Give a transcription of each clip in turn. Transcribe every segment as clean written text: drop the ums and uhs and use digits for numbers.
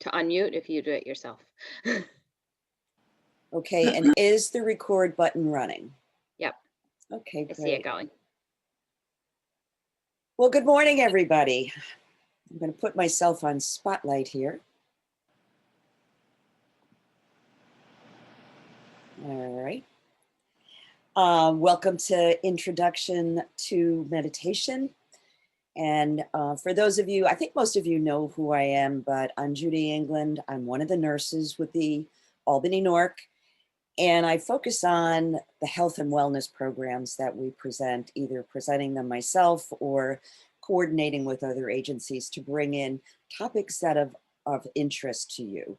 to unmute if you do it yourself. Okay, and is the record button running? Yep, Okay, I see it great. going. Well, good morning, everybody. I'm going to put myself on spotlight here. All right. Welcome to Introduction to Meditation. And for those of you, I think most of you know who I am, but I'm Judy England. I'm one of the nurses with the Albany NORC. And I focus on the health and wellness programs that we present, either presenting them myself or coordinating with other agencies to bring in topics that are of interest to you.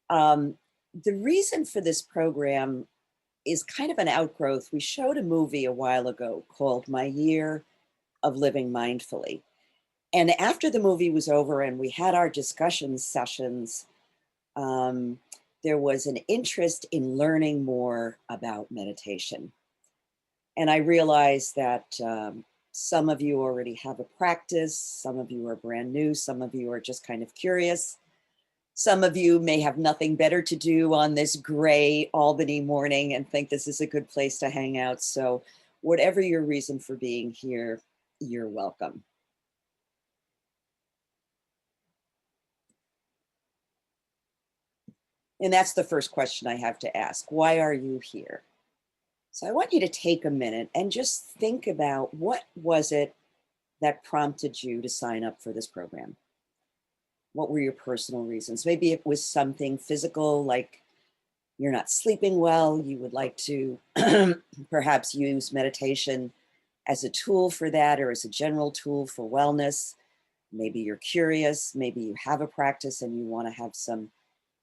The reason for this program is kind of an outgrowth. We showed a movie a while ago called My Year of Living Mindfully. And after the movie was over and we had our discussion sessions, there was an interest in learning more about meditation. And I realized that some of you already have a practice, some of you are brand new, some of you are just kind of curious. Some of you may have nothing better to do on this gray Albany morning and think this is a good place to hang out. So whatever your reason for being here, you're welcome. And that's the first question I have to ask. Why are you here? So I want you to take a minute and just think about what was it that prompted you to sign up for this program? What were your personal reasons? Maybe it was something physical, like you're not sleeping well, you would like to perhaps use meditation as a tool for that or as a general tool for wellness. Maybe you're curious, maybe you have a practice and you want to have some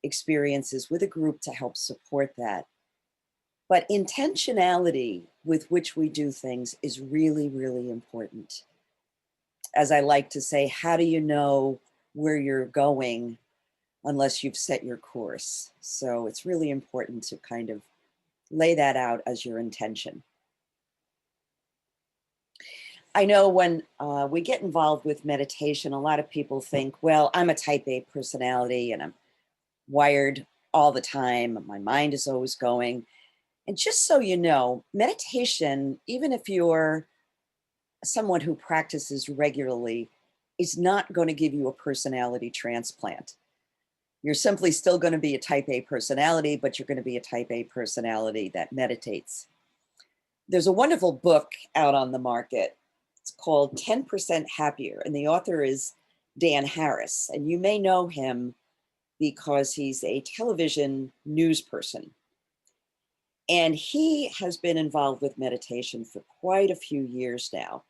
experiences with a group to help support that. But intentionality with which we do things is really, really important. As I like to say, how do you know where you're going unless you've set your course? So it's really important to kind of lay that out as your intention. I know when we get involved with meditation, a lot of people think, well, I'm a type A personality and I'm wired all the time. My mind is always going. And just so you know, meditation, even if you're someone who practices regularly, is not going to give you a personality transplant. You're simply still going to be a type A personality, but you're going to be a type A personality that meditates. There's a wonderful book out on the market. It's called 10% Happier, and the author is Dan Harris. And you may know him because he's a television news person. And he has been involved with meditation for quite a few years now.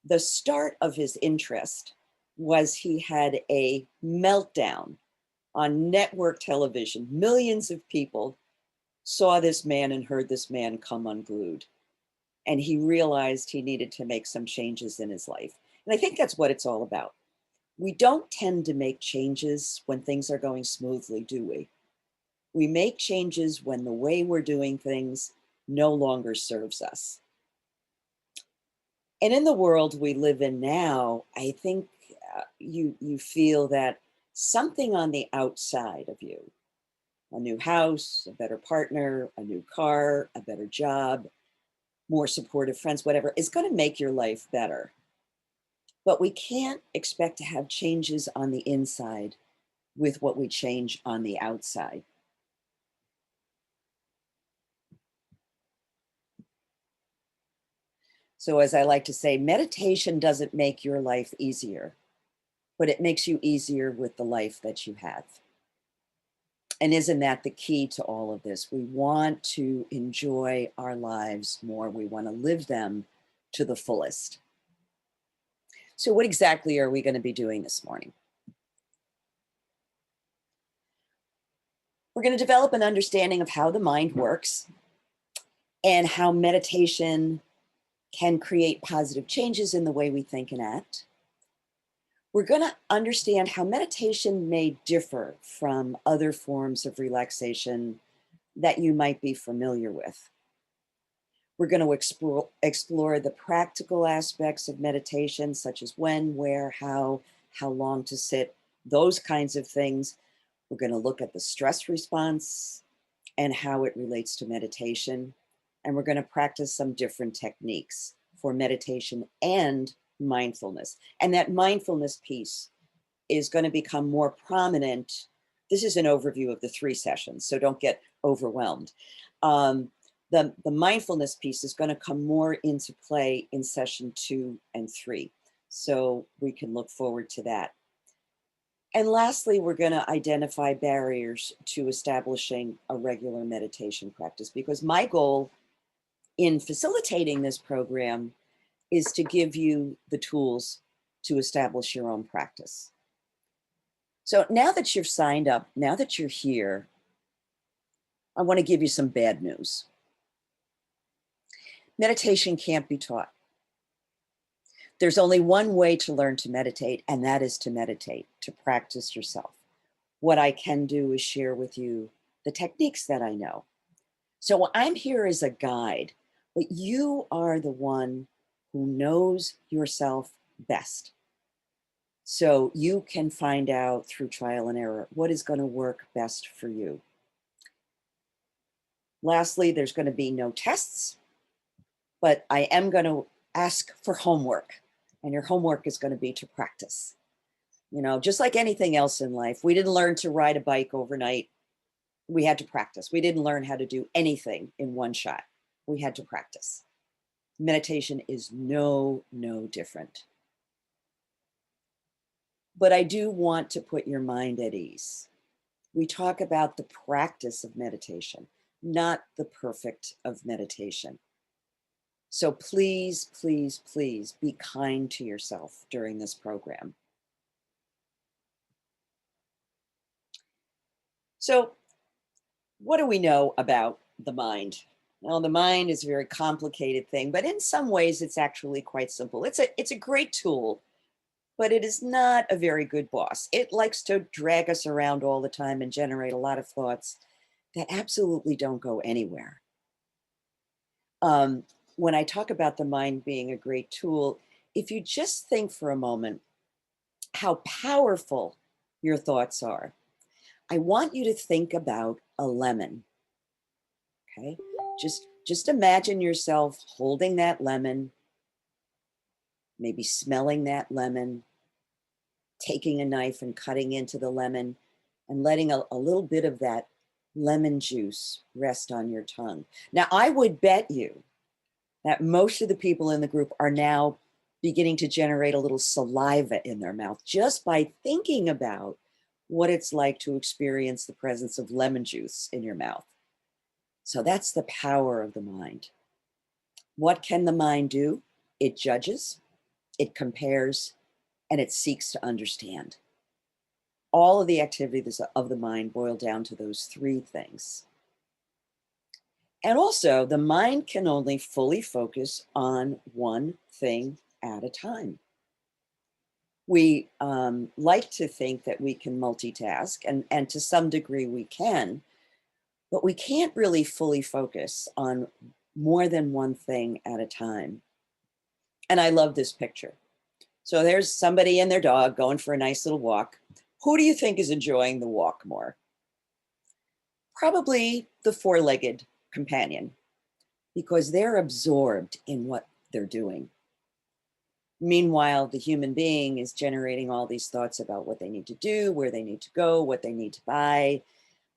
The start of his interest was he had a meltdown on network television. Millions of people saw this man and heard this man come unglued. And he realized he needed to make some changes in his life. And I think that's what it's all about. We don't tend to make changes when things are going smoothly, do we? We make changes when the way we're doing things no longer serves us. And in the world we live in now, I think you feel that something on the outside of you, a new house, a better partner, a new car, a better job, more supportive friends, whatever, is going to make your life better. But we can't expect to have changes on the inside with what we change on the outside. So as I like to say, meditation doesn't make your life easier, but it makes you easier with the life that you have. And isn't that the key to all of this? We want to enjoy our lives more. We want to live them to the fullest. So what exactly are we going to be doing this morning? We're going to develop an understanding of how the mind works and how meditation can create positive changes in the way we think and act. We're going to understand how meditation may differ from other forms of relaxation that you might be familiar with. We're going to explore the practical aspects of meditation, such as when, where, how long to sit, those kinds of things. We're going to look at the stress response and how it relates to meditation. And we're going to practice some different techniques for meditation and mindfulness. And that mindfulness piece is going to become more prominent. This is an overview of the 3 sessions, so don't get overwhelmed. The mindfulness piece is going to come more into play in session 2 and 3. So we can look forward to that. And lastly, we're going to identify barriers to establishing a regular meditation practice, because my goal in facilitating this program is to give you the tools to establish your own practice. So now that you've signed up, now that you're here, I want to give you some bad news. Meditation can't be taught. There's only one way to learn to meditate, and that is to meditate, to practice yourself. What I can do is share with you the techniques that I know. So I'm here as a guide, but you are the one who knows yourself best. So you can find out through trial and error what is going to work best for you. Lastly, there's going to be no tests, but I am going to ask for homework, and your homework is going to be to practice. You know, just like anything else in life, we didn't learn to ride a bike overnight. We had to practice. We didn't learn how to do anything in one shot. We had to practice. Meditation is no different. But I do want to put your mind at ease. We talk about the practice of meditation, not the perfect of meditation. So please, please, please be kind to yourself during this program. So what do we know about the mind? Well, the mind is a very complicated thing, but in some ways it's actually quite simple. It's a great tool, but it is not a very good boss. It likes to drag us around all the time and generate a lot of thoughts that absolutely don't go anywhere. When I talk about the mind being a great tool, if you just think for a moment how powerful your thoughts are, I want you to think about a lemon. Okay, just imagine yourself holding that lemon, maybe smelling that lemon, taking a knife and cutting into the lemon and letting a little bit of that lemon juice rest on your tongue. Now, I would bet you that most of the people in the group are now beginning to generate a little saliva in their mouth just by thinking about what it's like to experience the presence of lemon juice in your mouth. So that's the power of the mind. What can the mind do? It judges, it compares, and it seeks to understand. All of the activities of the mind boil down to those 3 things. And also, the mind can only fully focus on one thing at a time. We like to think that we can multitask, and to some degree we can, but we can't really fully focus on more than one thing at a time. And I love this picture. So there's somebody and their dog going for a nice little walk. Who do you think is enjoying the walk more? Probably the 4-legged companion, because they're absorbed in what they're doing. Meanwhile, the human being is generating all these thoughts about what they need to do, where they need to go, what they need to buy,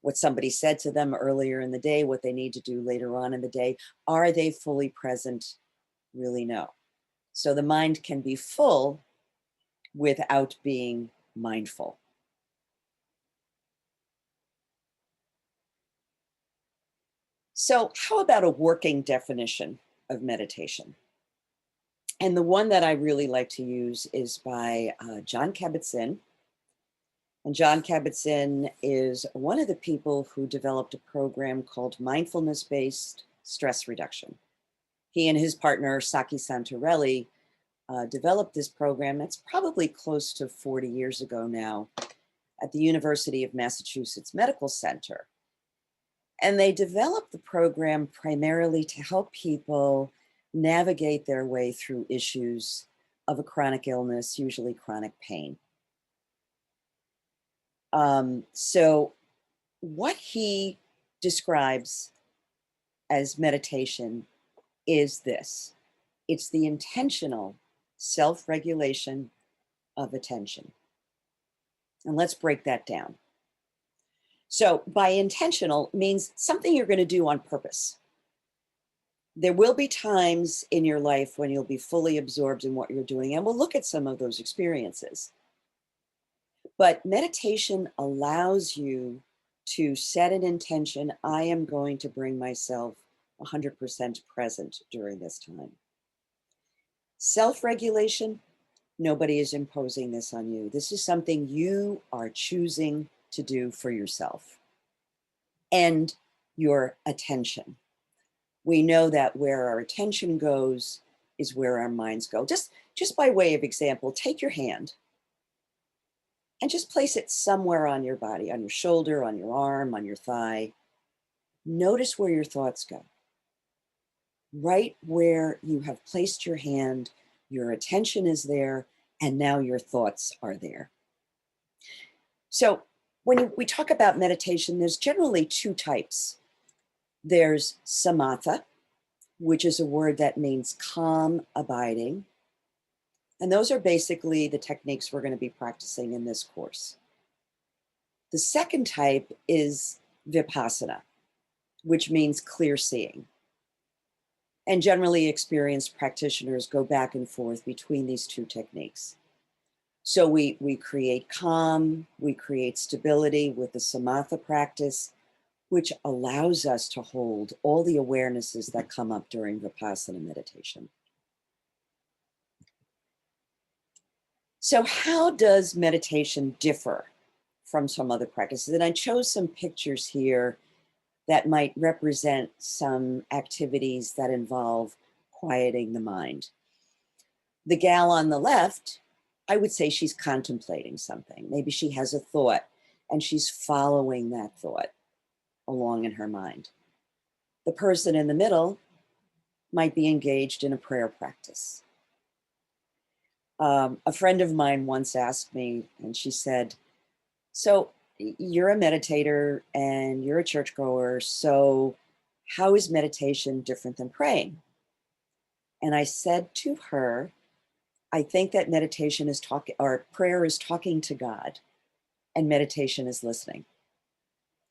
what somebody said to them earlier in the day, what they need to do later on in the day. Are they fully present? Really, no. So the mind can be full without being mindful. So how about a working definition of meditation? And the one that I really like to use is by Jon Kabat-Zinn. And Jon Kabat-Zinn is one of the people who developed a program called mindfulness-based stress reduction. He and his partner, Saki Santorelli, developed this program that's probably close to 40 years ago now at the University of Massachusetts Medical Center. And they developed the program primarily to help people navigate their way through issues of a chronic illness, usually chronic pain. So what he describes as meditation is this. It's the intentional self-regulation of attention. And let's break that down. So by intentional means something you're going to do on purpose. There will be times in your life when you'll be fully absorbed in what you're doing, and we'll look at some of those experiences. But meditation allows you to set an intention. I am going to bring myself 100% present during this time. Self-regulation, nobody is imposing this on you. This is something you are choosing to do for yourself and your attention. We know that where our attention goes is where our minds go. Just by way of example, take your hand and just place it somewhere on your body, on your shoulder, on your arm, on your thigh. Notice where your thoughts go. Right where you have placed your hand, your attention is there, and now your thoughts are there. So when we talk about meditation, there's generally two types. There's samatha, which is a word that means calm, abiding. And those are basically the techniques we're going to be practicing in this course. The second type is vipassana, which means clear seeing. And generally experienced practitioners go back and forth between these two techniques. So we create calm, we create stability with the samatha practice, which allows us to hold all the awarenesses that come up during vipassana meditation. So how does meditation differ from some other practices? And I chose some pictures here that might represent some activities that involve quieting the mind. The gal on the left, I would say she's contemplating something. Maybe she has a thought and she's following that thought along in her mind. The person in the middle might be engaged in a prayer practice. A friend of mine once asked me, and she said, so you're a meditator and you're a churchgoer, so how is meditation different than praying? And I said to her, I think that meditation is talking, or prayer is talking to God, and meditation is listening.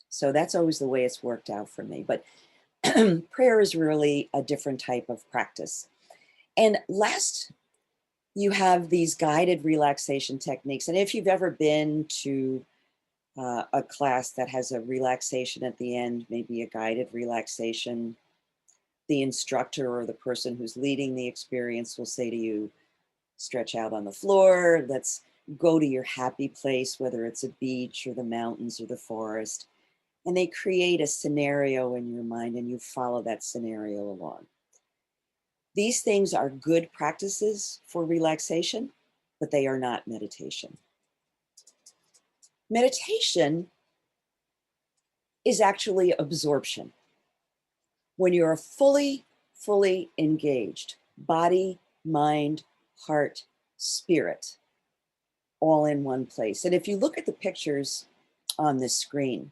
So that's always the way it's worked out for me. But prayer is really a different type of practice. And last, you have these guided relaxation techniques. And if you've ever been to a class that has a relaxation at the end, maybe a guided relaxation, the instructor or the person who's leading the experience will say to you, stretch out on the floor, let's go to your happy place, whether it's a beach or the mountains or the forest. And they create a scenario in your mind and you follow that scenario along. These things are good practices for relaxation, but they are not meditation. Meditation is actually absorption. When you're fully engaged, body, mind, heart, spirit, all in one place. And if you look at the pictures on this screen,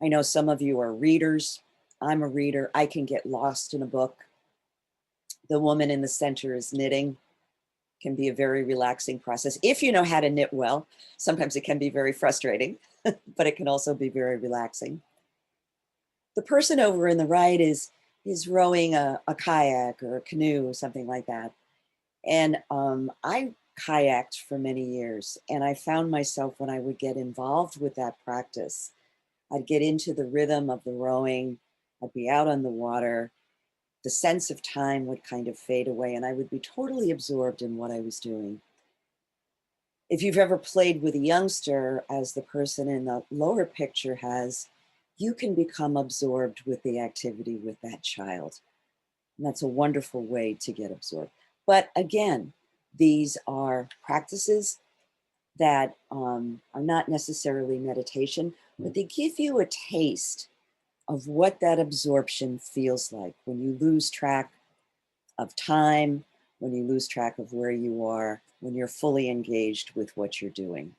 I know some of you are readers. I'm a reader. I can get lost in a book. The woman in the center is knitting. Can be a very relaxing process. If you know how to knit well, sometimes it can be very frustrating, but it can also be very relaxing. The person over in the right is rowing a kayak or a canoe or something like that. And I kayaked for many years, and I found myself when I would get involved with that practice, I'd get into the rhythm of the rowing, I'd be out on the water, the sense of time would kind of fade away, and I would be totally absorbed in what I was doing. If you've ever played with a youngster, as the person in the lower picture has, you can become absorbed with the activity with that child. And that's a wonderful way to get absorbed. But again, these are practices that are not necessarily meditation, but they give you a taste of what that absorption feels like when you lose track of time, when you lose track of where you are, when you're fully engaged with what you're doing.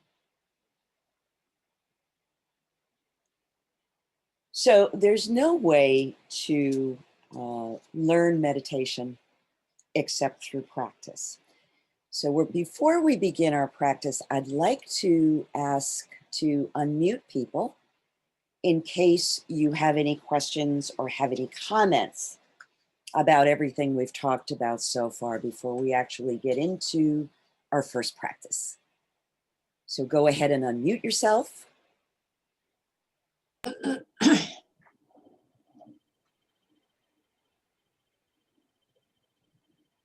So there's no way to learn meditation except through practice. So before we begin our practice, I'd like to ask to unmute people in case you have any questions or have any comments about everything we've talked about so far before we actually get into our first practice. So go ahead and unmute yourself.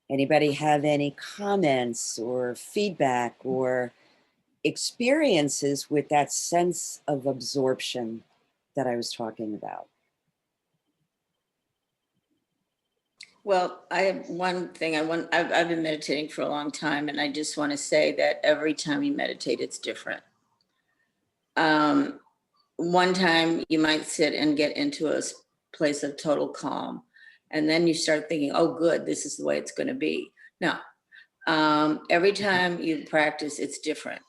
Anybody have any comments or feedback or experiences with that sense of absorption that I was talking about? Well, I have one thing I've been meditating for a long time, and I just want to say that every time you meditate, it's different. One time you might sit and get into a place of total calm, and then you start thinking, oh, good, this is the way it's going to be. No, every time you practice, it's different.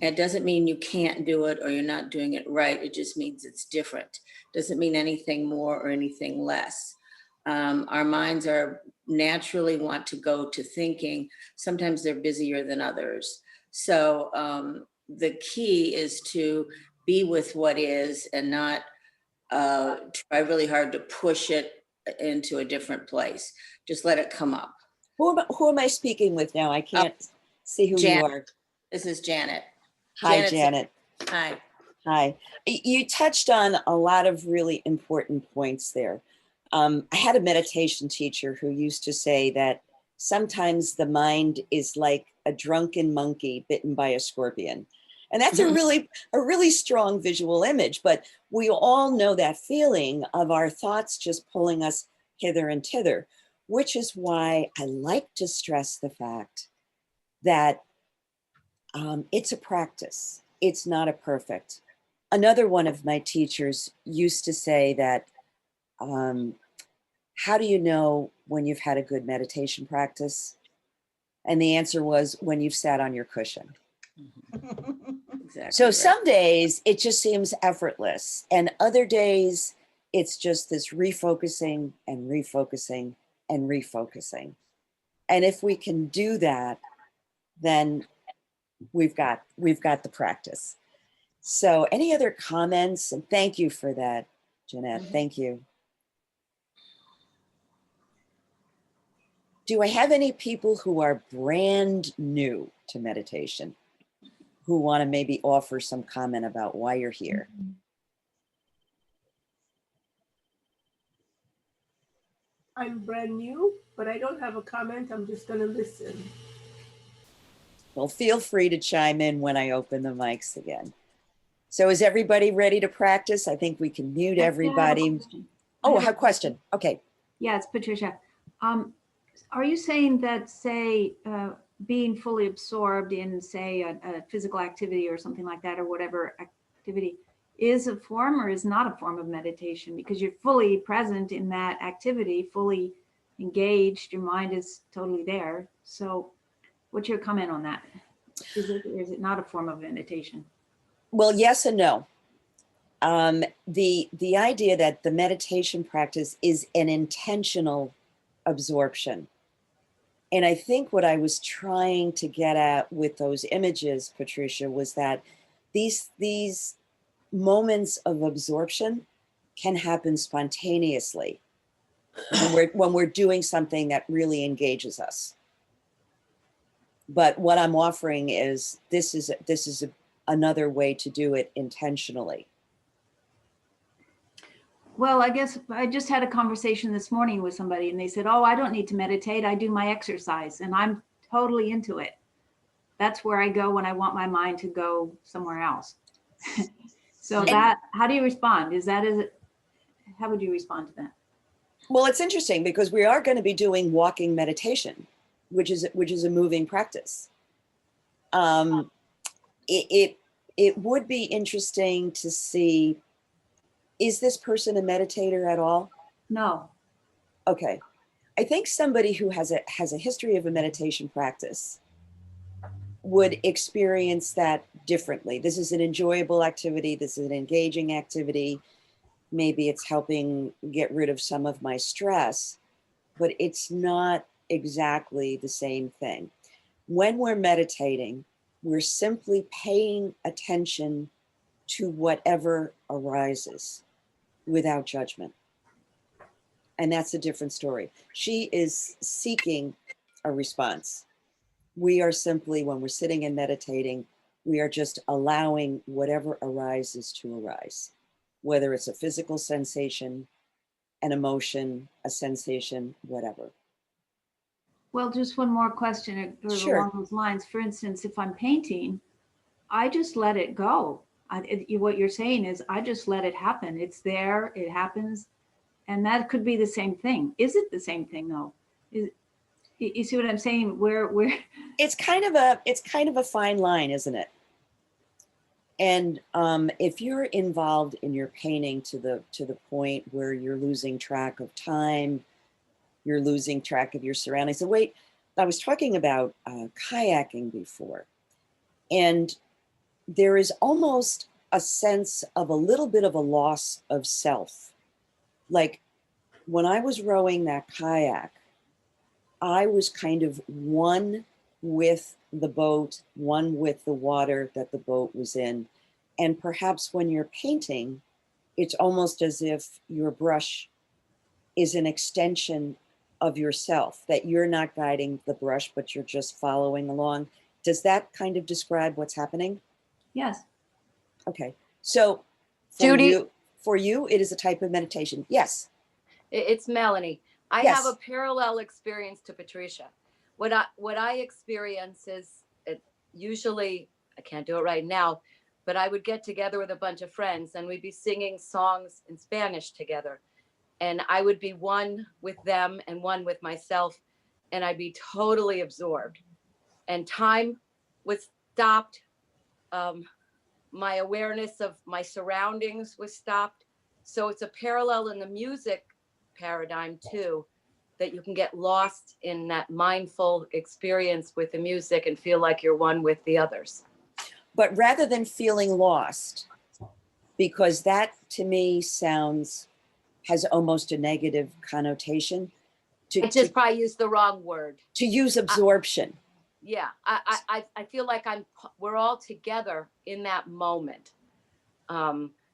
It doesn't mean you can't do it or you're not doing it right. It just means it's different. Doesn't mean anything more or anything less. Our minds are naturally want to go to thinking. Sometimes they're busier than others. So the key is to be with what is and not try really hard to push it into a different place. Just let it come up. Who am I speaking with now? I can't see who Janet. you are. This is Janet. Hi, Janet. Hi. Hi. You touched on a lot of really important points there. I had a meditation teacher who used to say that sometimes the mind is like a drunken monkey bitten by a scorpion. And that's a really strong visual image, but we all know that feeling of our thoughts just pulling us hither and thither, which is why I like to stress the fact that it's a practice. It's not a perfect. Another one of my teachers used to say that, how do you know when you've had a good meditation practice? And the answer was when you've sat on your cushion. Exactly. So right. Some days it just seems effortless, and other days it's just this refocusing and refocusing and refocusing. And if we can do that, then we've got the practice. So any other comments? And thank you for that, Jeanette. Thank you. Do I have any people who are brand new to meditation who want to maybe offer some comment about why you're here? I'm brand new, but I don't have a comment. I'm just going to listen. Well, feel free to chime in when I open the mics again. So is everybody ready to practice? I think we can mute everybody. I have a question. Okay. Yeah, it's Patricia. Are you saying that, say, being fully absorbed in, say, a physical activity or something like that, or whatever activity, is a form or is not a form of meditation? Because you're fully present in that activity, fully engaged, your mind is totally there. So what's your comment on that? Is it not a form of meditation? Well, yes and no. The idea that the meditation practice is an intentional absorption. And I think what I was trying to get at with those images, Patricia, was that these moments of absorption can happen spontaneously when we're doing something that really engages us. But what I'm offering is this is another way to do it intentionally. Well, I guess I just had a conversation this morning with somebody and they said, oh, I don't need to meditate. I do my exercise and I'm totally into it. That's where I go when I want my mind to go somewhere else. So how do you respond? How would you respond to that? Well, it's interesting because we are going to be doing walking meditation, which is a moving practice. It would be interesting to see, is this person a meditator at all? No. Okay. I think somebody who has a history of a meditation practice would experience that differently. This is an enjoyable activity. This is an engaging activity. maybe it's helping get rid of some of my stress, but it's not exactly the same thing. When we're meditating, we're simply paying attention to whatever arises without judgment. And that's a different story. She is seeking a response. We are simply, when we're sitting and meditating, we are just allowing whatever arises to arise, whether it's a physical sensation, an emotion, a sensation, whatever. Well, just one more question Sure. along those lines. For instance, if I'm painting, I just let it go. What you're saying is I just let it happen. It's there, it happens. And that could be the same thing. Is it the same thing though? You see what I'm saying? Where It's kind of a fine line, isn't it? And if you're involved in your painting to the point where you're losing track of time, you're losing track of your surroundings. So wait, I was talking about kayaking before, and there is almost a sense of a little bit of a loss of self. Like when I was rowing that kayak, I was kind of one with the boat, one with the water that the boat was in. And perhaps when you're painting, it's almost as if your brush is an extension of yourself, that you're not guiding the brush, but you're just following along. Does that kind of describe what's happening? Yes. Okay. So Judy? For you, it is a type of meditation. Yes. It's Melanie. I Yes. have a parallel experience to Patricia. What I experience is usually, I can't do it right now, but I would get together with a bunch of friends and we'd be singing songs in Spanish together. And I would be one with them and one with myself, and I'd be totally absorbed. And time was stopped. My awareness of my surroundings was stopped. So it's a parallel in the music paradigm too, that you can get lost in that mindful experience with the music and feel like you're one with the others. But rather than feeling lost, because that to me has almost a negative connotation. I just probably used the wrong word. To use absorption. I feel like we're all together in that moment.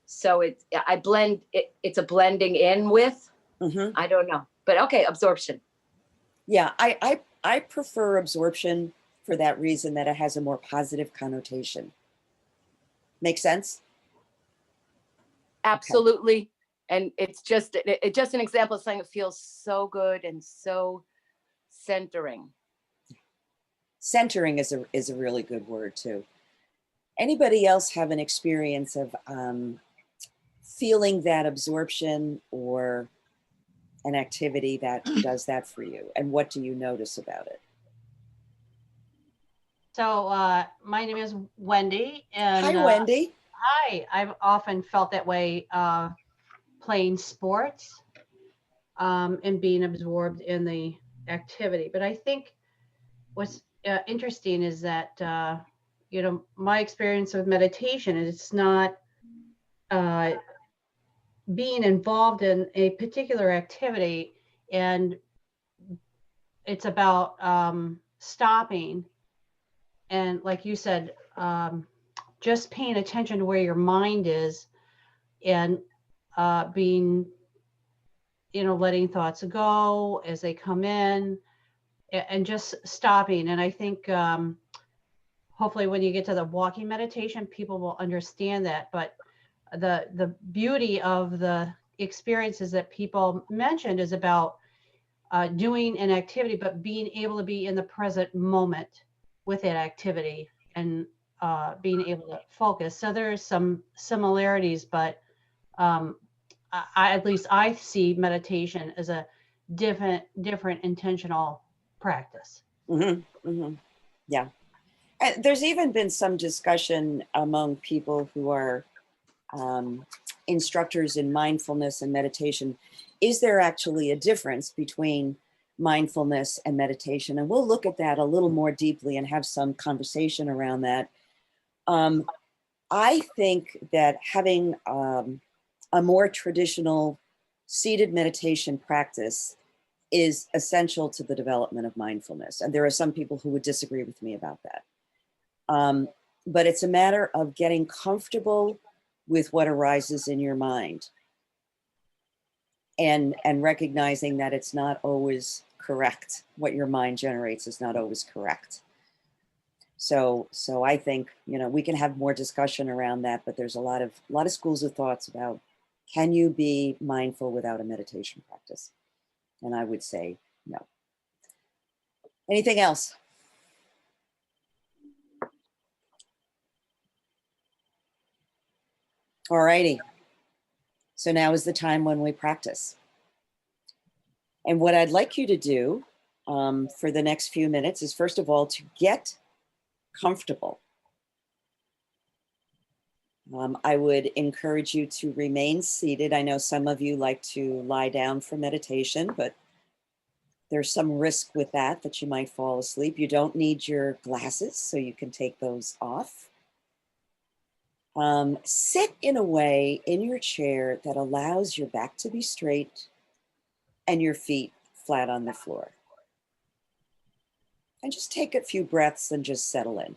So I blend it. It's a blending in with, I don't know, but okay. Absorption. Yeah. I prefer absorption for that reason, that it has a more positive connotation. Make sense? Absolutely. Okay. And it's just an example of something that feels so good and so centering. Centering is a really good word too. Anybody else have an experience of feeling that absorption or an activity that does that for you? And what do you notice about it? So my name is Wendy. And hi, Wendy. Hi. I've often felt that way playing sports and being absorbed in the activity. But I think what's interesting is that, my experience with meditation is it's not being involved in a particular activity, and it's about stopping. And like you said, just paying attention to where your mind is and being, letting thoughts go as they come in and just stopping. And I think hopefully when you get to the walking meditation, people will understand that. But the beauty of the experiences that people mentioned is about doing an activity, but being able to be in the present moment with that activity and being able to focus. So there's some similarities, but at least I see meditation as a different intentional practice. Yeah. And there's even been some discussion among people who are instructors in mindfulness and meditation. Is there actually a difference between mindfulness and meditation? And we'll look at that a little more deeply and have some conversation around that. I think that having a more traditional seated meditation practice is essential to the development of mindfulness. And there are some people who would disagree with me about that. But it's a matter of getting comfortable with what arises in your mind and recognizing that it's not always correct. What your mind generates is not always correct. So I think, you know, we can have more discussion around that, but there's a lot of schools of thoughts about, can you be mindful without a meditation practice? And I would say no. Anything else? All righty. So now is the time when we practice. And what I'd like you to do for the next few minutes is, first of all, to get comfortable. I would encourage you to remain seated. I know some of you like to lie down for meditation, but there's some risk with that you might fall asleep. You don't need your glasses, so you can take those off. Sit in a way in your chair that allows your back to be straight and your feet flat on the floor. And just take a few breaths and just settle in.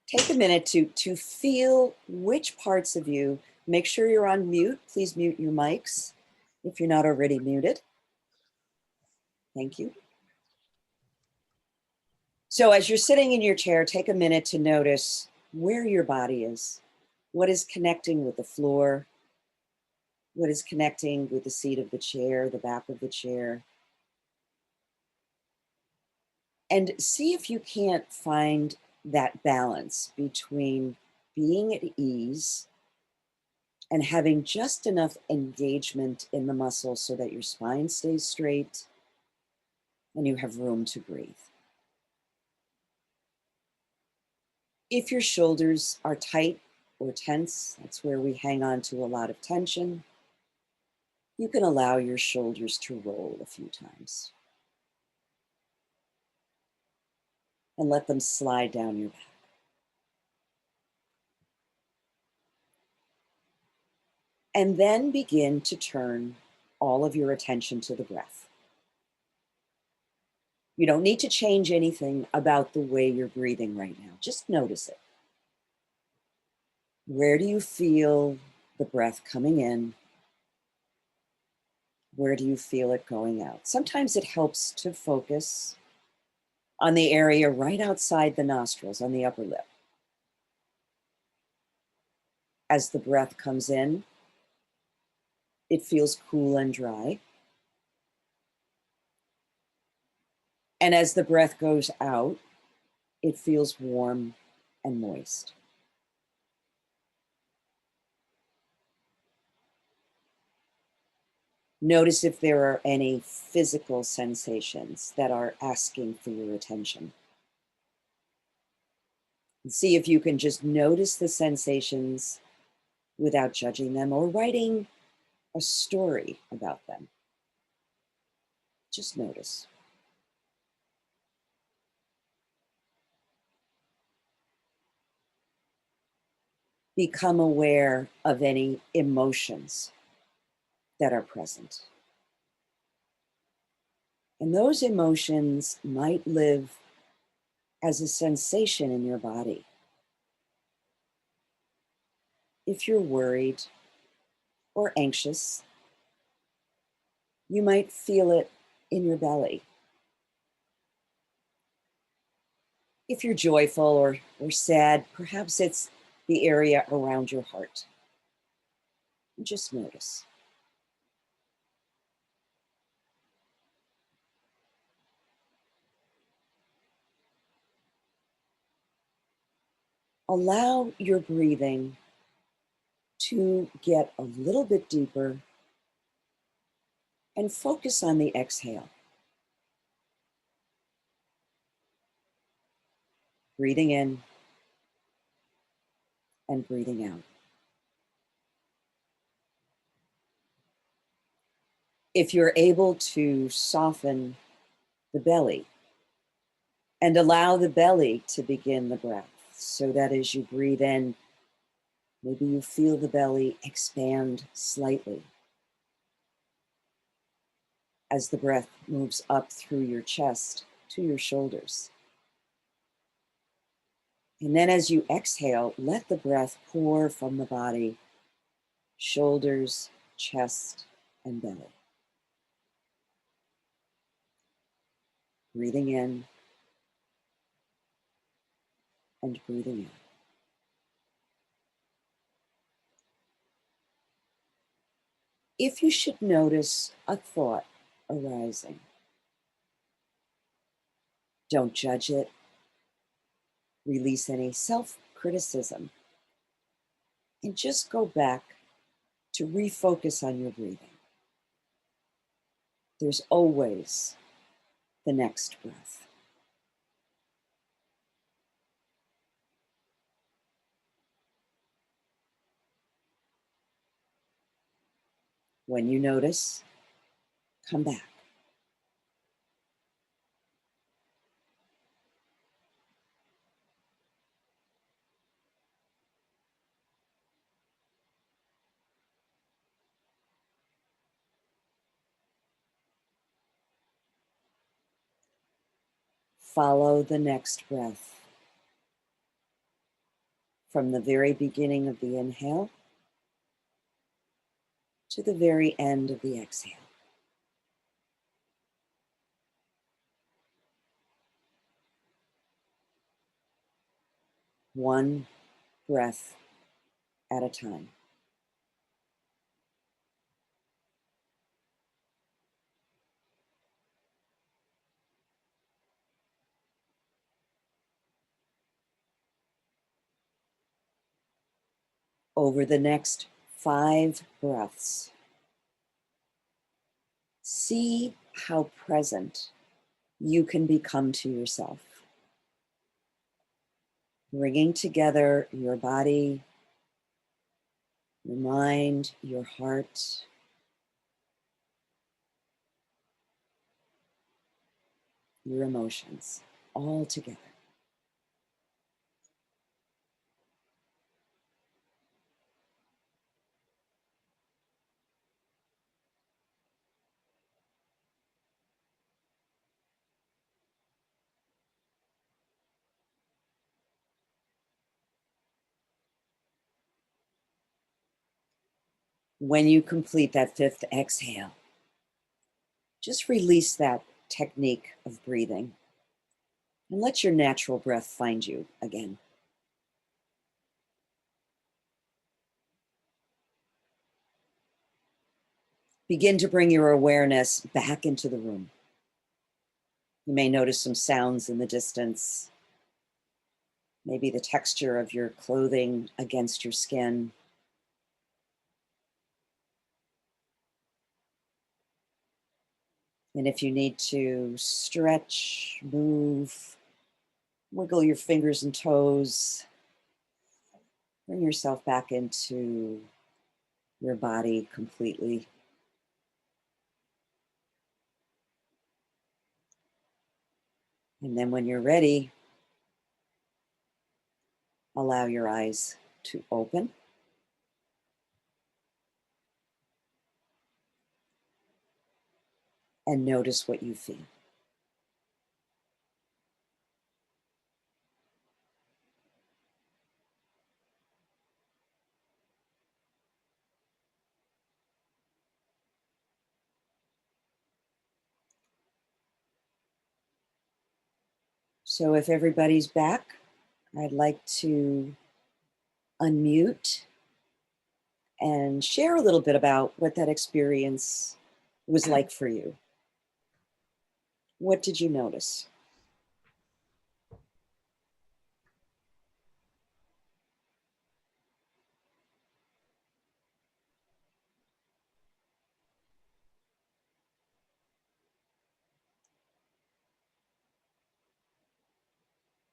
Take a minute to feel which parts of you. Make sure you're on mute. Please mute your mics if you're not already muted. Thank you. So as you're sitting in your chair, take a minute to notice where your body is. What is connecting with the floor? What is connecting with the seat of the chair, the back of the chair? And see if you can't find that balance between being at ease and having just enough engagement in the muscles so that your spine stays straight and you have room to breathe. If your shoulders are tight or tense, that's where we hang on to a lot of tension. You can allow your shoulders to roll a few times and let them slide down your back. And then begin to turn all of your attention to the breath. You don't need to change anything about the way you're breathing right now. Just notice it. Where do you feel the breath coming in? Where do you feel it going out? Sometimes it helps to focus on the area right outside the nostrils, on the upper lip. As the breath comes in, it feels cool and dry. And as the breath goes out, it feels warm and moist. Notice if there are any physical sensations that are asking for your attention. And see if you can just notice the sensations without judging them or writing a story about them. Just notice. Become aware of any emotions that are present. And those emotions might live as a sensation in your body. If you're worried or anxious, you might feel it in your belly. If you're joyful or sad, perhaps it's the area around your heart. Just notice. Allow your breathing to get a little bit deeper and focus on the exhale. Breathing in and breathing out. If you're able to soften the belly and allow the belly to begin the breath, so that as you breathe in, maybe you feel the belly expand slightly as the breath moves up through your chest to your shoulders. And then as you exhale, let the breath pour from the body, shoulders, chest, and belly. Breathing in and breathing out. If you should notice a thought arising, don't judge it. Release any self-criticism and just go back to refocus on your breathing. There's always the next breath. When you notice, come back. Follow the next breath from the very beginning of the inhale to the very end of the exhale. One breath at a time. Over the next 5 breaths, see how present you can become to yourself, bringing together your body, your mind, your heart, your emotions, all together. When you complete that 5th exhale, just release that technique of breathing and let your natural breath find you again. Begin to bring your awareness back into the room. You may notice some sounds in the distance, maybe the texture of your clothing against your skin. And if you need to stretch, move, wiggle your fingers and toes, bring yourself back into your body completely. And then when you're ready, allow your eyes to open. And notice what you feel. So if everybody's back, I'd like to unmute and share a little bit about what that experience was like for you. What did you notice?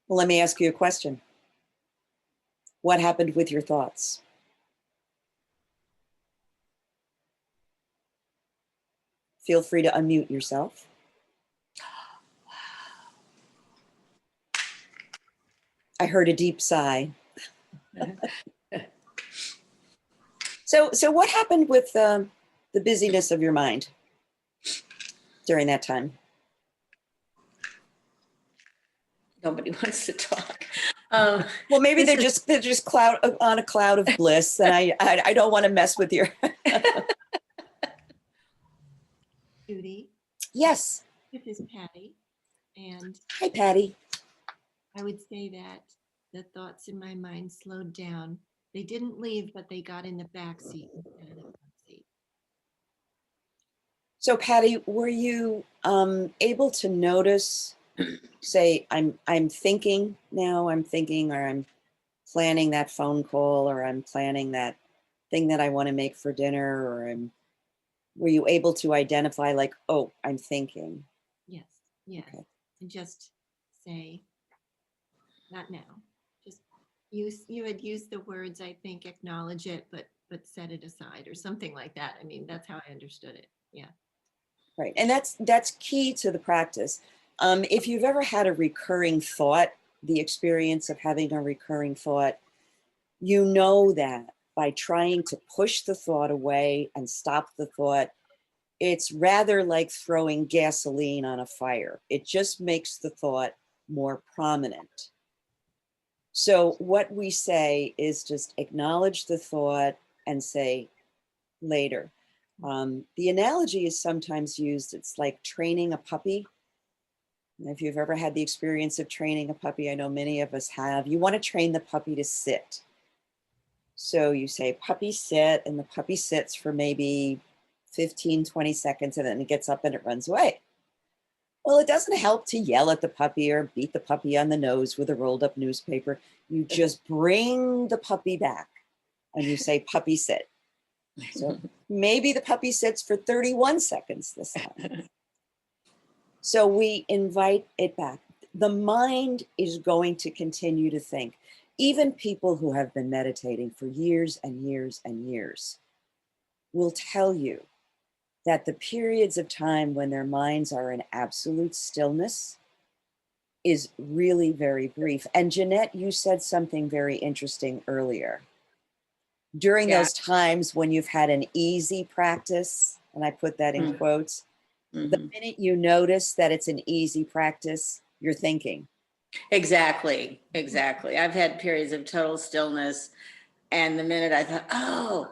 Well, let me ask you a question. What happened with your thoughts? Feel free to unmute yourself. I heard a deep sigh. So what happened with the busyness of your mind during that time? Nobody wants to talk. Well, maybe This they're just cloud on a cloud of bliss, and I don't want to mess with your. Judy, Yes. this is Patty, and Hi, Patty. I would say that the thoughts in my mind slowed down. They didn't leave, but they got in the back seat instead of the front seat. So, Patty, were you able to notice? Say, I'm thinking now. I'm thinking, or I'm planning that phone call, or I'm planning that thing that I want to make for dinner, or were you able to identify like, oh, I'm thinking? Yes, yes. Okay. And just say, not now. Just you had used the words, I think, acknowledge it, but set it aside or something like that. I mean, that's how I understood it. Yeah. Right. And that's key to the practice. If you've ever had a recurring thought, the experience of having a recurring thought, you know that by trying to push the thought away and stop the thought, it's rather like throwing gasoline on a fire. It just makes the thought more prominent. So what we say is just acknowledge the thought and say later. The analogy is sometimes used, it's like training a puppy. If you've ever had the experience of training a puppy, I know many of us have, you want to train the puppy to sit. So you say, puppy sit, and the puppy sits for maybe 15, 20 seconds, and then it gets up and it runs away. Well, it doesn't help to yell at the puppy or beat the puppy on the nose with a rolled up newspaper. You just bring the puppy back and you say, puppy sit. So maybe the puppy sits for 31 seconds this time. So we invite it back. The mind is going to continue to think. Even people who have been meditating for years and years and years will tell you that the periods of time when their minds are in absolute stillness is really very brief. And Jeanette, you said something very interesting earlier. During those times when you've had an easy practice, and I put that in quotes, the minute you notice that it's an easy practice, you're thinking. Exactly. I've had periods of total stillness, and the minute I thought, oh,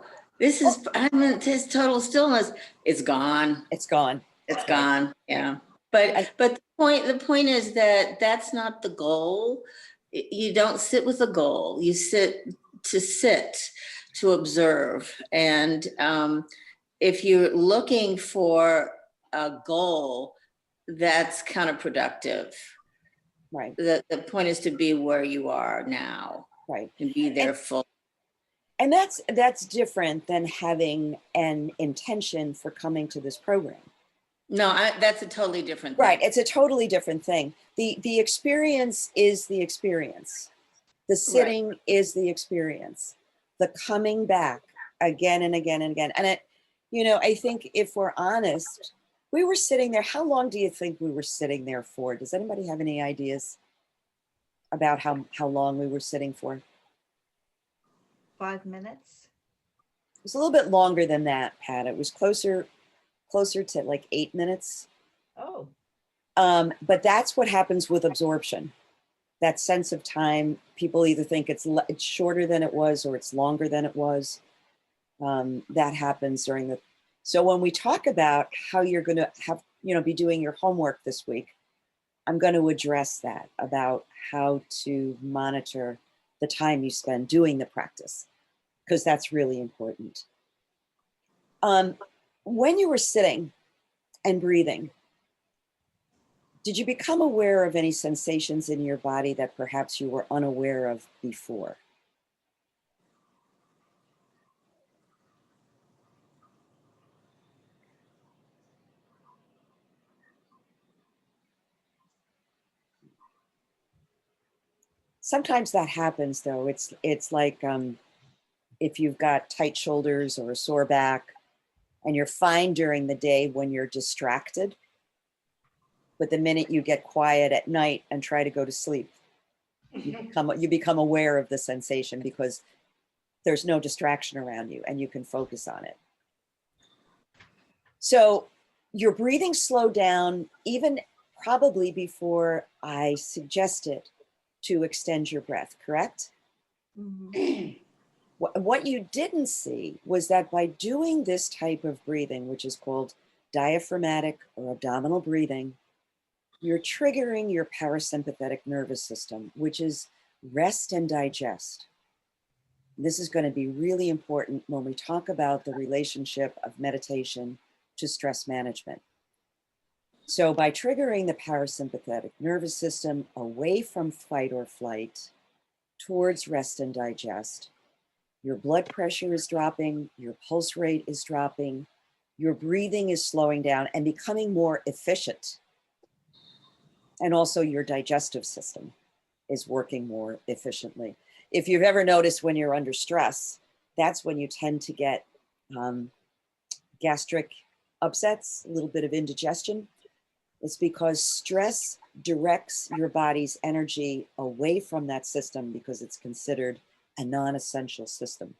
I'm in this total stillness, it's gone. It's gone. It's gone. Yeah. But the point is that that's not the goal. You don't sit with a goal. You sit, to observe. And if you're looking for a goal, that's counterproductive. Right. The point is to be where you are now. Right. And be there full. And that's different than having an intention for coming to this program. No, that's a totally different thing. Right. It's a totally different thing. The experience is the experience. The sitting is the experience. The coming back again and again and again. And I think if we're honest, we were sitting there. How long do you think we were sitting there for? Does anybody have any ideas about how long we were sitting for? 5 minutes. It was a little bit longer than that, Pat. It was closer to like 8 minutes. Oh. But that's what happens with absorption. That sense of time, people either think it's shorter than it was or it's longer than it was. That happens during the. So when we talk about how you're going to have, be doing your homework this week, I'm going to address that about how to monitor the time you spend doing the practice, because that's really important. When you were sitting and breathing, did you become aware of any sensations in your body that perhaps you were unaware of before? Sometimes that happens, though. It's like if you've got tight shoulders or a sore back, and you're fine during the day when you're distracted, but the minute you get quiet at night and try to go to sleep, You become aware of the sensation because there's no distraction around you and you can focus on it. So your breathing slowed down even probably before I suggested to extend your breath, correct? Mhm. What you didn't see was that by doing this type of breathing, which is called diaphragmatic or abdominal breathing, you're triggering your parasympathetic nervous system, which is rest and digest. This is going to be really important when we talk about the relationship of meditation to stress management. So by triggering the parasympathetic nervous system away from fight or flight towards rest and digest, your blood pressure is dropping, your pulse rate is dropping, your breathing is slowing down and becoming more efficient. And also your digestive system is working more efficiently. If you've ever noticed when you're under stress, that's when you tend to get gastric upsets, a little bit of indigestion. It's because stress directs your body's energy away from that system because it's considered a non-essential system.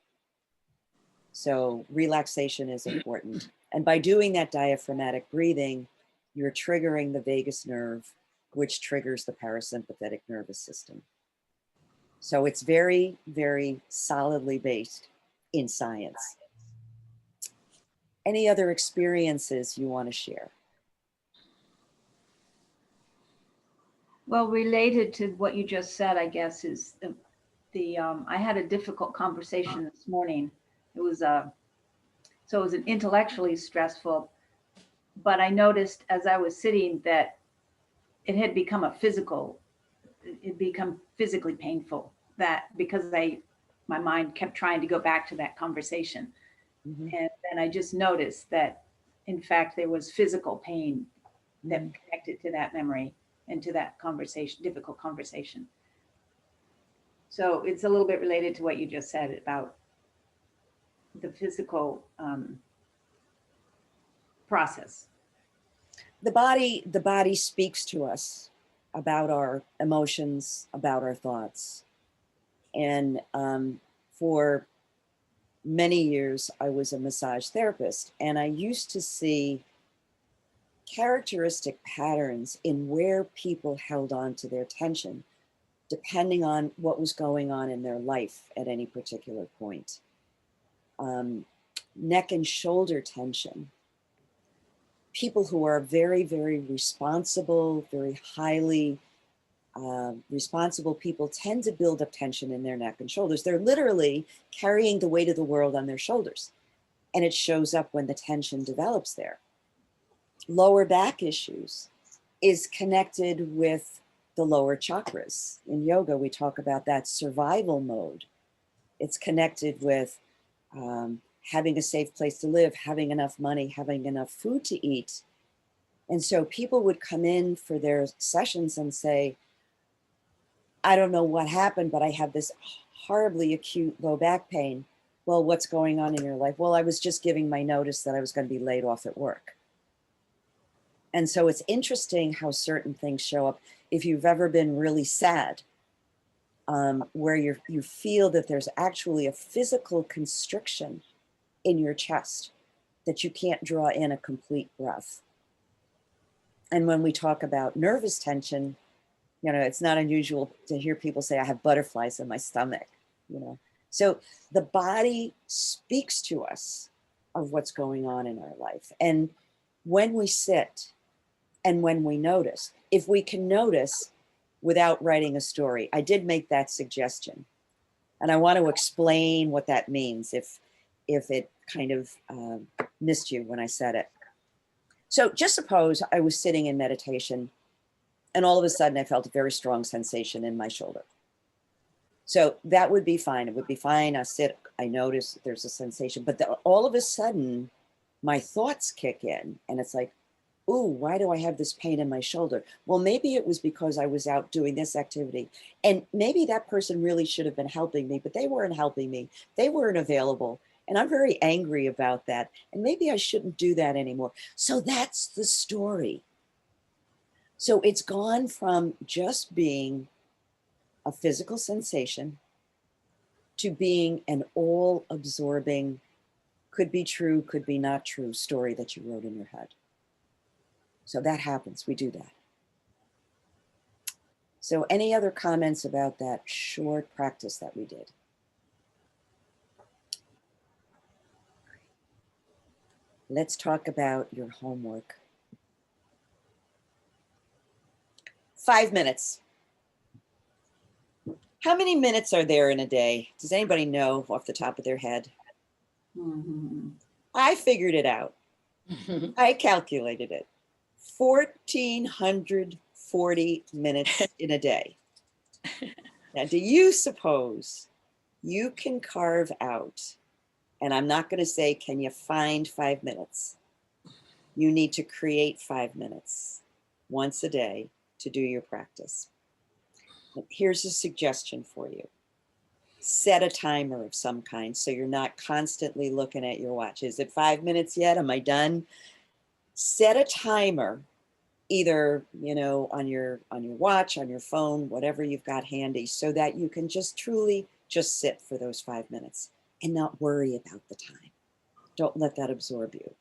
So relaxation is important. And by doing that diaphragmatic breathing, you're triggering the vagus nerve, which triggers the parasympathetic nervous system. So it's very, very solidly based in science. Any other experiences you want to share? Well, related to what you just said, I guess, is I had a difficult conversation this morning. It was an intellectually stressful, but I noticed as I was sitting that it had become physically painful, that because my mind kept trying to go back to that conversation. Mhm. And then I just noticed that in fact there was physical pain that Mhm. connected to that memory and to that conversation, difficult conversation. So it's a little bit related to what you just said about the physical process. The body speaks to us about our emotions, about our thoughts. And for many years, I was a massage therapist, and I used to see characteristic patterns in where people held on to their tension, depending on what was going on in their life at any particular point. Neck and shoulder tension. People who are very, very responsible, very highly responsible people tend to build up tension in their neck and shoulders. They're literally carrying the weight of the world on their shoulders. And it shows up when the tension develops there. Lower back issues is connected with the lower chakras. In yoga, we talk about that survival mode. It's connected with having a safe place to live, having enough money, having enough food to eat. And so people would come in for their sessions and say, I don't know what happened, but I have this horribly acute low back pain. Well, what's going on in your life? Well, I was just giving my notice that I was going to be laid off at work. And so it's interesting how certain things show up. If you've ever been really sad, where you feel that there's actually a physical constriction in your chest, that you can't draw in a complete breath. And when we talk about nervous tension, it's not unusual to hear people say, I have butterflies in my stomach, So the body speaks to us of what's going on in our life. And when we sit and when we notice, if we can notice without writing a story, I did make that suggestion. And I want to explain what that means if it kind of missed you when I said it. So just suppose I was sitting in meditation and all of a sudden I felt a very strong sensation in my shoulder. So that would be fine. It would be fine. I sit, I notice there's a sensation, but all of a sudden my thoughts kick in and it's like, ooh, why do I have this pain in my shoulder? Well, maybe it was because I was out doing this activity. And maybe that person really should have been helping me, but they weren't helping me. They weren't available. And I'm very angry about that. And maybe I shouldn't do that anymore. So that's the story. So it's gone from just being a physical sensation to being an all-absorbing, could be true, could be not true story that you wrote in your head. So that happens, we do that. So any other comments about that short practice that we did? Let's talk about your homework. 5 minutes. How many minutes are there in a day? Does anybody know off the top of their head? I figured it out. I calculated it. 1,440 minutes in a day. Now, do you suppose you can carve out, and I'm not going to say, can you find 5 minutes? You need to create 5 minutes once a day to do your practice. Here's a suggestion for you. Set a timer of some kind so you're not constantly looking at your watch. Is it 5 minutes yet? Am I done? Set a timer, either, you know, on your watch, on your phone, whatever you've got handy, so that you can just truly just sit for those 5 minutes and not worry about the time. Don't let that absorb you.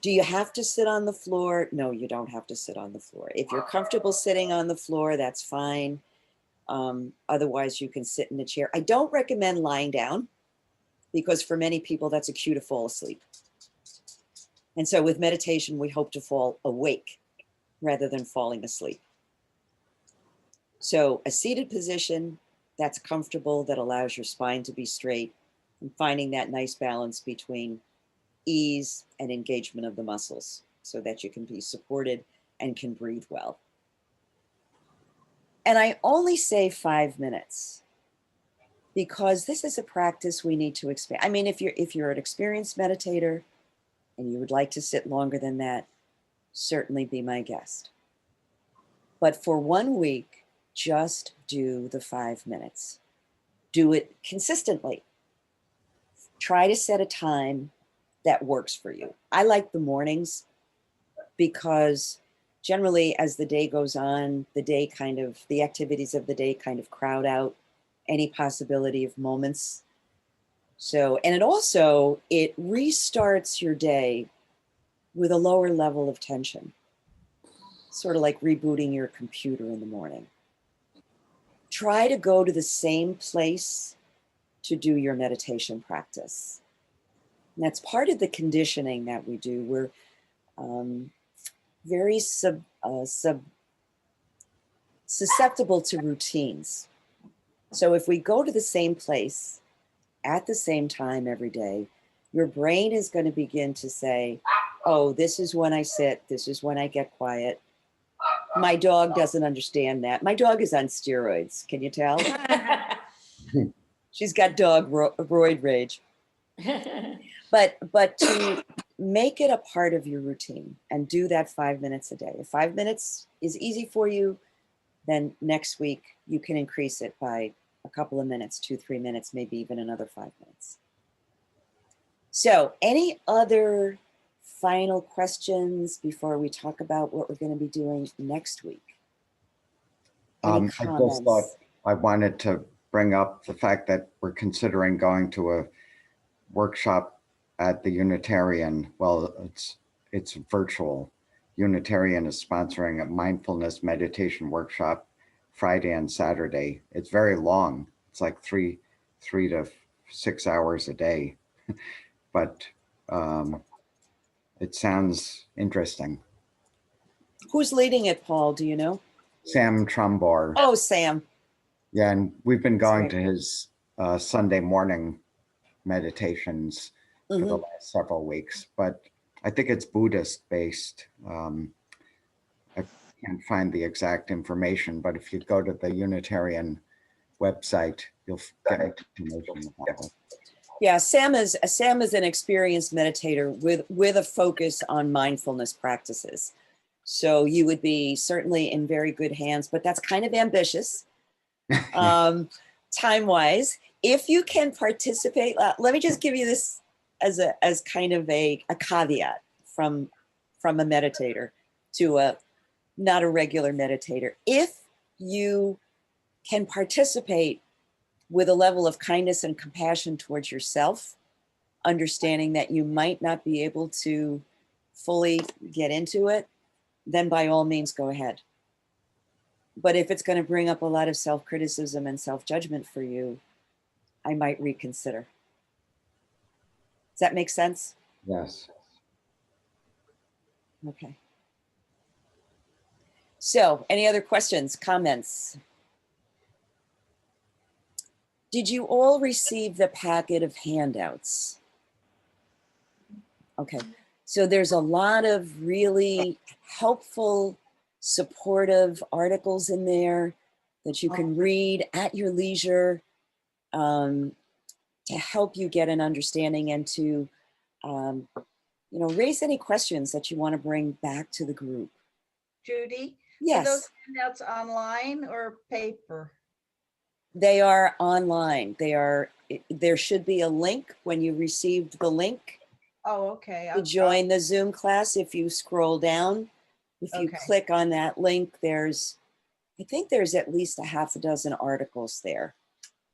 Do you have to sit on the floor? No, you don't have to sit on the floor. If you're comfortable sitting on the floor, that's fine. Otherwise, you can sit in a chair. I don't recommend lying down because for many people, that's a cue to fall asleep. And so with meditation, we hope to fall awake rather than falling asleep. So a seated position that's comfortable, that allows your spine to be straight, and finding that nice balance between ease and engagement of the muscles so that you can be supported and can breathe well. And I only say 5 minutes because this is a practice we need to expand. I mean, if you're an experienced meditator and you would like to sit longer than that, certainly be my guest. But for 1 week, just do the 5 minutes. Do it consistently. Try to set a time that works for you. I like the mornings because generally as the day goes on, the activities of the day kind of crowd out any possibility of moments. So, and it restarts your day with a lower level of tension, sort of like rebooting your computer in the morning. Try to go to the same place to do your meditation practice. And that's part of the conditioning that we do. We're very susceptible to routines. So if we go to the same place at the same time every day, your brain is going to begin to say, oh, this is when I sit, this is when I get quiet. My dog doesn't understand that. My dog is on steroids. Can you tell? She's got dog roid rage. But to make it a part of your routine and do that 5 minutes a day. If 5 minutes is easy for you, then next week you can increase it by a couple of minutes, 2-3 minutes, maybe even another 5 minutes. So any other final questions before we talk about what we're going to be doing next week? I just thought I wanted to bring up the fact that we're considering going to a workshop at the Unitarian. Well, it's virtual. Unitarian is sponsoring a mindfulness meditation workshop Friday and Saturday. It's very long. It's like 3 to 6 hours a day, but it sounds interesting. Who's leading it, Paul? Do you know? Sam Trumbor. Oh, Sam. Yeah, and we've been going to his Sunday morning meditations for the last several weeks, but I think it's Buddhist based. I can't find the exact information, but if you go to the Unitarian website, you'll get information about it. Yeah, Sam is an experienced meditator with a focus on mindfulness practices. So you would be certainly in very good hands, but that's kind of ambitious. Time-wise, if you can participate, let me just give you this as kind of a caveat from a meditator to not a regular meditator. If you can participate with a level of kindness and compassion towards yourself, understanding that you might not be able to fully get into it, then by all means go ahead. But if it's going to bring up a lot of self-criticism and self-judgment for you, I might reconsider. Does that make sense? Yes. Okay. So, any other questions, comments? Did you all receive the packet of handouts? Okay. So there's a lot of really helpful, supportive articles in there that you can read at your leisure to help you get an understanding and to raise any questions that you want to bring back to the group. Judy? Yes. Are those handouts online or paper? They are online. There should be a link when you received the link Oh, okay. to join the Zoom class. If you scroll down, if you Okay. click on that link, I think there's at least a half a dozen articles there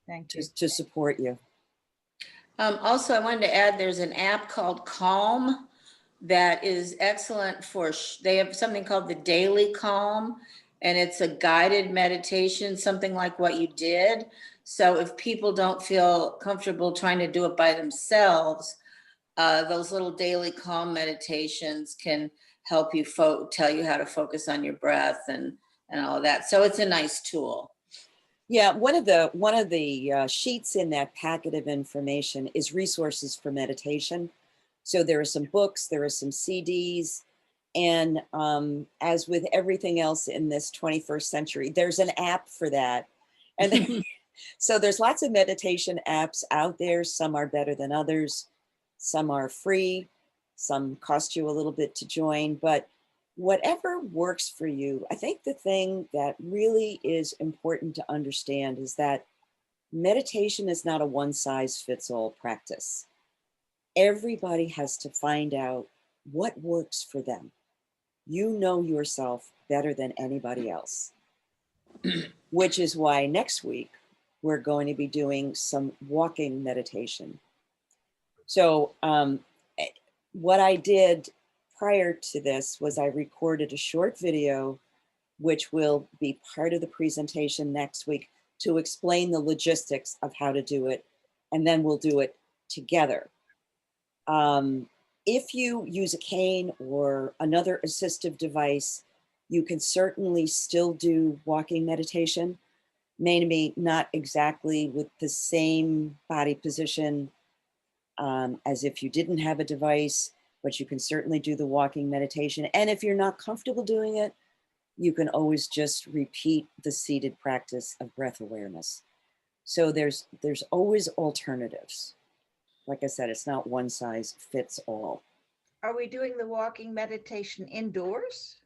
Thank you. to support you. Also, I wanted to add, there's an app called Calm that is excellent they have something called the Daily Calm, and it's a guided meditation, something like what you did. So if people don't feel comfortable trying to do it by themselves, those little daily calm meditations can help you tell you how to focus on your breath and all of that. So it's a nice tool. Yeah, one of the sheets in that packet of information is resources for meditation. So there are some books, there are some CDs, and as with everything else in this 21st century, there's an app for that. And so there's lots of meditation apps out there. Some are better than others. Some are free. Some cost you a little bit to join, but whatever works for you. I think the thing that really is important to understand is that meditation is not a one-size-fits-all practice. Everybody has to find out what works for them. You know yourself better than anybody else, which is why next week we're going to be doing some walking meditation. So what I did prior to this was I recorded a short video, which will be part of the presentation next week to explain the logistics of how to do it. And then we'll do it together. If you use a cane or another assistive device, you can certainly still do walking meditation, maybe not exactly with the same body position as if you didn't have a device, but you can certainly do the walking meditation. And if you're not comfortable doing it, you can always just repeat the seated practice of breath awareness. So there's always alternatives. Like I said, it's not one size fits all. Are we doing the walking meditation indoors?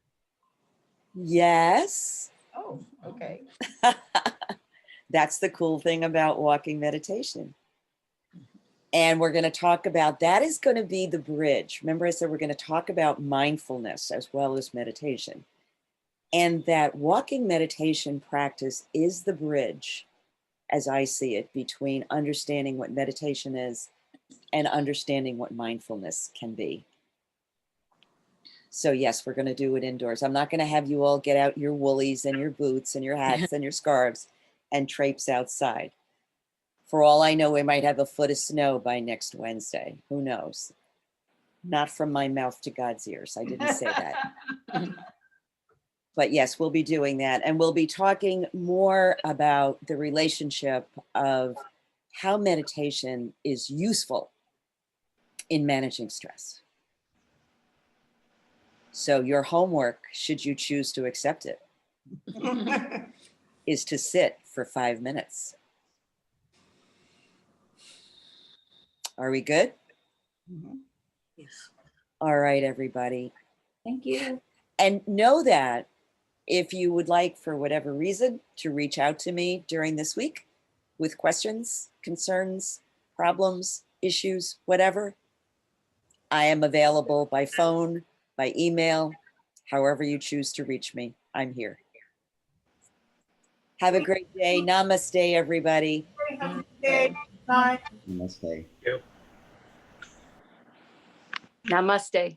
Yes. Oh, okay. That's the cool thing about walking meditation. And we're going to talk about, that is going to be the bridge. Remember I said we're going to talk about mindfulness as well as meditation. And that walking meditation practice is the bridge, as I see it, between understanding what meditation is and understanding what mindfulness can be. So yes, we're going to do it indoors. I'm not going to have you all get out your woolies and your boots and your hats and your scarves and traipse outside. For all I know, we might have a foot of snow by next Wednesday. Who knows? Not from my mouth to God's ears. I didn't say that. But yes, we'll be doing that. And we'll be talking more about the relationship of how meditation is useful in managing stress. So your homework, should you choose to accept it, is to sit for 5 minutes. Are we good? Yes. All right, everybody. Thank you. And know that if you would like, for whatever reason, to reach out to me during this week with questions, concerns, problems, issues, whatever, I am available by phone, by email, however you choose to reach me. I'm here. Have a great day. Namaste, everybody. Have a good day. Bye. Namaste. Namaste.